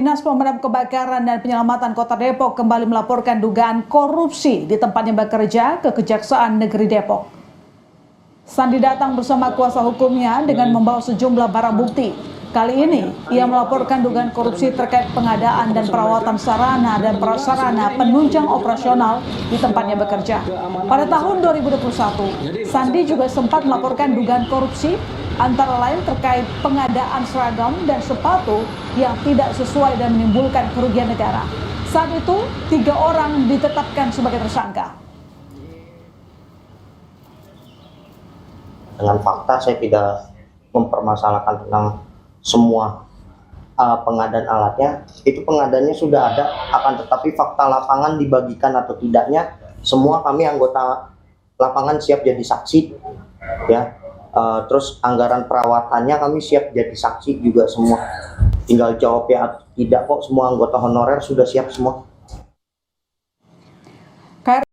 Dinas Pemadam Kebakaran dan Penyelamatan Kota Depok kembali melaporkan dugaan korupsi di tempatnya bekerja ke Kejaksaan Negeri Depok. Sandi datang bersama kuasa hukumnya dengan membawa sejumlah barang bukti. Kali ini, ia melaporkan dugaan korupsi terkait pengadaan dan perawatan sarana dan prasarana penunjang operasional di tempatnya bekerja. Pada tahun 2021, Sandi juga sempat melaporkan dugaan korupsi antara lain terkait pengadaan seragam dan sepatu yang tidak sesuai dan menimbulkan kerugian negara. Saat itu, 3 orang ditetapkan sebagai tersangka. Dengan fakta saya tidak mempermasalahkan tentang semua pengadaan alatnya. Itu pengadaannya sudah ada, akan tetapi fakta lapangan dibagikan atau tidaknya, semua kami anggota lapangan siap jadi saksi, ya. Terus anggaran perawatannya kami siap jadi saksi juga semua. Tinggal jawab ya atau tidak kok, semua anggota honorer sudah siap semua.